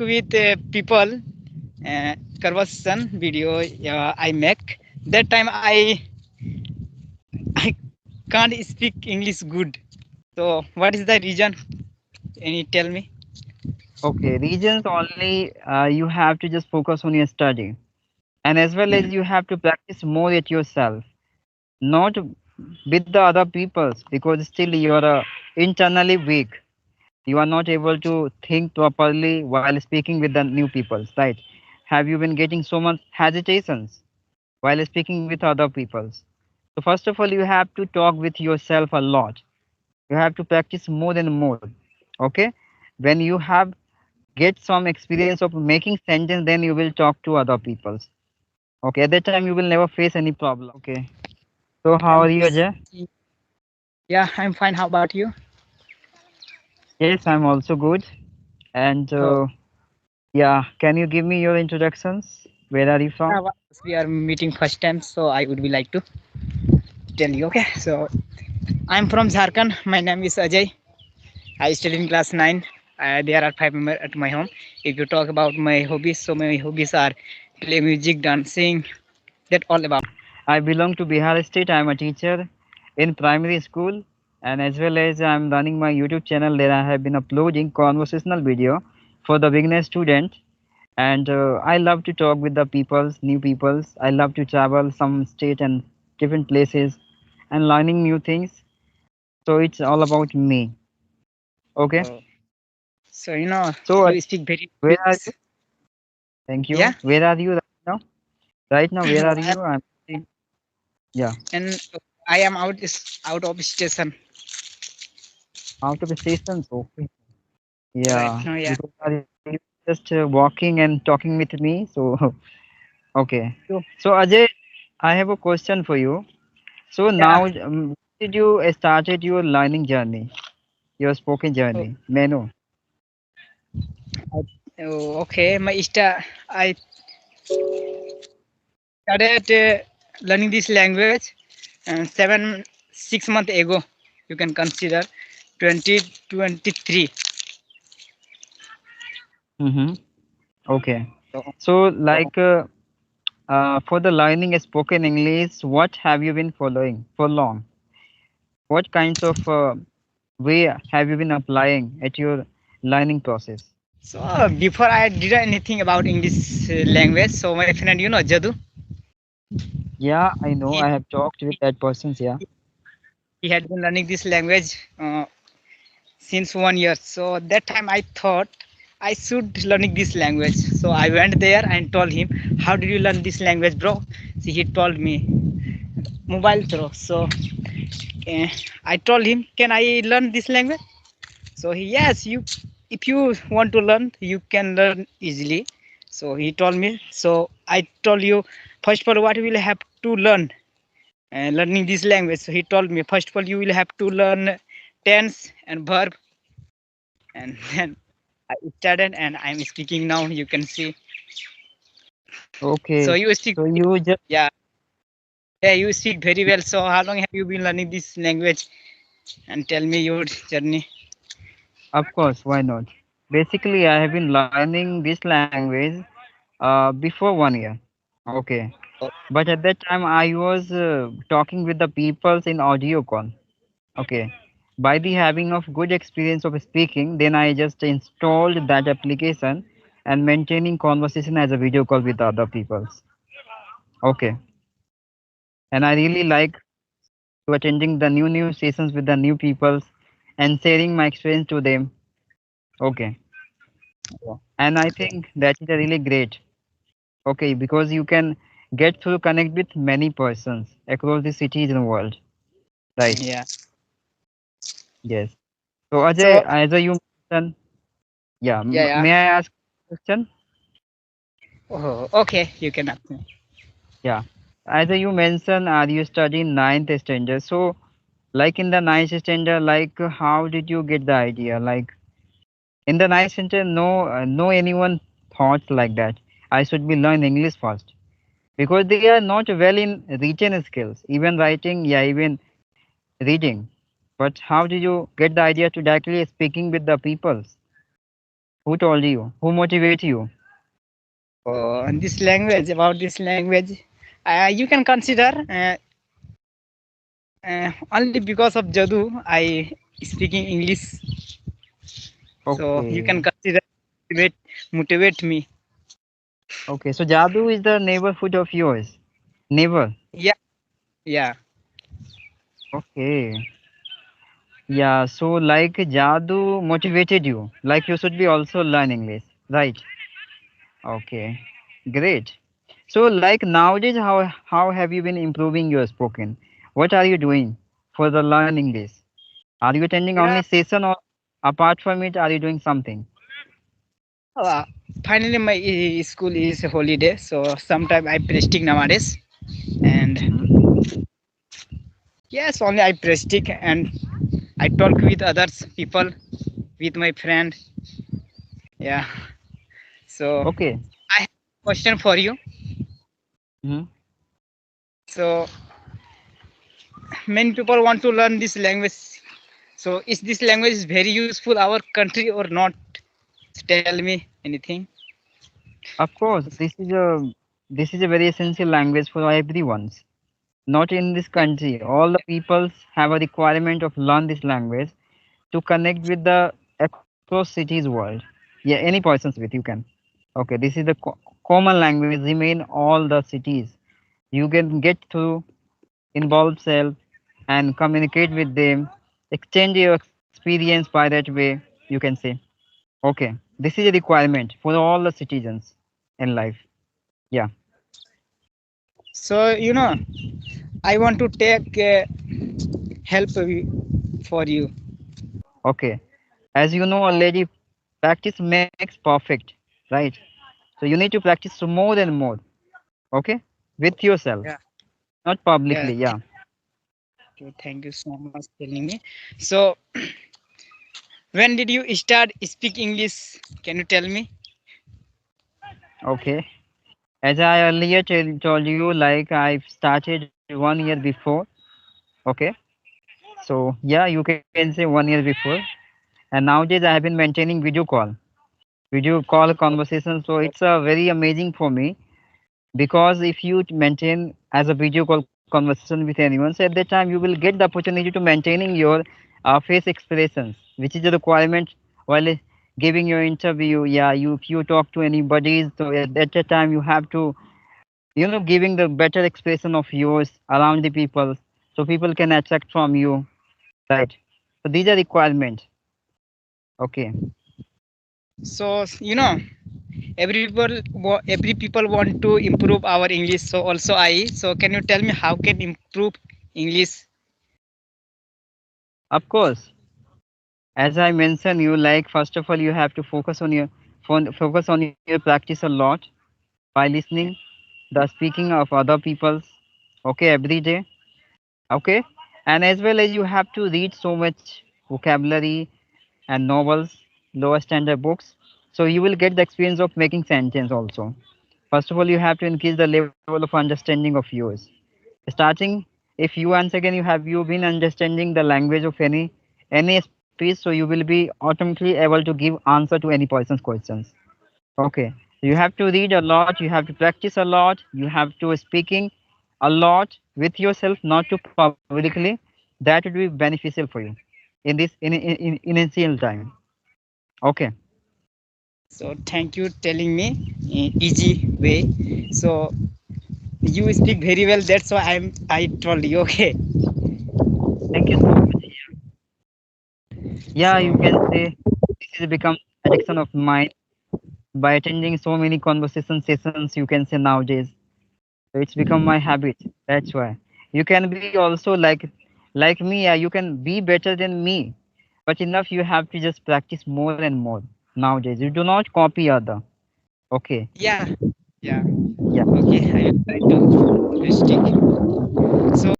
with people conversation video I make. That time I can't speak English good. So what is the reason? Any tell me? Okay, regions only, you have to just focus on your study. And as well as Mhm. you have to practice more at yourself, not with the other peoples, because still you are internally weak. You are not able to think properly while speaking with the new peoples, right? Have you been getting so much hesitations while speaking with other peoples? So first of all, you have to talk with yourself a lot. You have to practice more and more. Okay, when you have get some experience of making sentence, then you will talk to other peoples. Okay, at that time you will never face any problem. Okay, so how are you, Ajay? Yeah, I'm fine. How about you? Yes, I'm also good. And Oh, yeah, can you give me your introductions? Where are you yeah, from? we are meeting first time, so I would be like to tell you. Okay, so I'm from Jharkhand. My name is Ajay. I study in class 9. There are 5 members at my home. If you talk about my hobbies, so my hobbies are play music, dancing, that all about. I belong to Bihar State. I'm a teacher in primary school, and as well as I'm running my YouTube channel there. I have been uploading conversational video for the beginner student, and I love to talk with the peoples, new peoples. I love to travel some state and different places and learning new things. So it's all about me. Okay. Oh. So So you speak very where good. are you? Thank Yeah, you. Where are you right now? Right now, where are I- you? Yeah, and I am out of station out of the station. Okay. right Yeah, now. Yeah. because are you just walking and talking with me? So, okay. So, So, Ajay, I have a question for you. So yeah. now, did you started your learning journey, your spoken So, journey? May I know? okay. I started learning this language 6 months ago. You can consider 2023. Mm-hmm. Okay. So, So, so for the learning spoken English, what have you been following for long? What kinds of way have you been applying at your learning process? before I did anything about English language, so my friend, Jadu, Yeah, I know. he, I have talked with that persons. Yeah. he had been learning this language since 1 year. So that time I thought I should learning this language. So I went there and told him, "How did you learn this language, bro?" So he told me, "Mobile through." So uh, I told him, "Can I learn this language?" So he, yes, you, if you want to learn, you can learn easily. So he told me. So I told you, first of all, what you will have to learn learning this language. So he told me, first of all, you will have to learn tense and verb, and then I started and I'm speaking now. You can see. So Okay. you speak, So you just, yeah, yeah, you speak very well. So how long have you been learning this language? And tell me your journey. of course, why not? Basically, I have been learning this language before 1 year. Okay. But at that time, I was talking with the peoples in audio call. Okay. By the having of good experience of speaking, then I just installed that application and maintaining conversation as a video call with other peoples. Okay. And I really like to attending the new sessions with the new peoples and sharing my experience to them. Okay. Yeah. And I think that is a really great. Okay, because you can get to connect with many persons across the cities in the world. Right. Yeah. Yes. So Ajay, So as a you mentioned, yeah, yeah, yeah. may I ask a question? Oh, okay. You can ask me. Yeah. As you mentioned, are you studying ninth standard? So, like in the ninth standard, like how did you get the idea? Like in the ninth standard, no anyone thought like that. I should be learn English first because they are not well in written skills, even writing, yeah, even reading. But how did you get the idea to directly speaking with the peoples? Who told you? Who motivated you? And this language, about this language, you can consider only because of Jadu I speaking English. So you can Okay. consider motivate me. Okay. So Jadu is the neighborhood of yours. Neighbor. Yeah, yeah. Okay. Yeah. So like Jadu motivated you. Like you should be also learn English. Right. Okay. Great. So like nowadays, how have you been improving your spoken? What are you doing for the learn English? Are you attending only Yeah. session or apart from it, are you doing something? Uh, Finally, my school is a holiday, so sometime I press nowadays, and Hmm. yes, only I press and I talk with others people, with my friend. Yeah. So Okay. I have a question for you. Hmm. So many people want to learn this language. So is this language very useful our country or not? Tell me anything. Of course, this is a very essential language for everyone. Not in this Yeah. country. All the peoples have a requirement of learn this language to connect with the across cities world. Yeah, any persons with you can. Okay, this is the common language remain all the cities. You can get to involve self and communicate with them, exchange your experience by that way, you can say. Okay, this is a requirement for all the citizens in life. Yeah. So I want to take help for you. Okay. As you know already, practice makes perfect, right? So you need to practice more and more. Okay, with yourself, Yeah. not Yeah. publicly. Yeah. Thank you so much telling me. So when did you start speak English? Can you tell me? Okay. As I earlier told you, like I've started 1 year before. Okay. So yeah, you can say 1 year before. And nowadays I have been maintaining video call conversation. So it's a very amazing for me because if you maintain as a video call conversation with anyone, so at that time you will get the opportunity to maintaining your face expressions, which is a requirement while giving your interview. Yeah, you if you talk to anybody, so at that time you have to giving the better expression of yours around the people, so people can attract from you, right? So these are requirements. Okay. So every people want to improve our English. So also I. So can you tell me how can improve English? Of course, as I mentioned, you like first of all you have to focus on your practice a lot by listening the speaking of other people's, okay, every day, okay, and as well as you have to read so much vocabulary and novels, lower standard books, so you will get the experience of making sentence also. First of all, you have to increase the level of understanding of yours. Starting, if you once again you been understanding the language of any speech, so you will be automatically able to give answer to any person's questions. Okay. You have to read a lot, you have to practice a lot, you have to speaking a lot with yourself, not to publicly. That would be beneficial for you in this in initial time. Okay. So thank you telling me easy way. So you speak very well. That's why I told you. Okay. Thank you so much. Yeah, you So can say this has become addiction of mine by attending so many conversation sessions, you can say nowadays. So it's become my habit. That's why. You can be also like me, yeah, you can be better than me. But enough you have to just practice more and more nowadays. You do not copy other. Okay. yeah, yeah. Yeah. Okay, I will try to restrict. So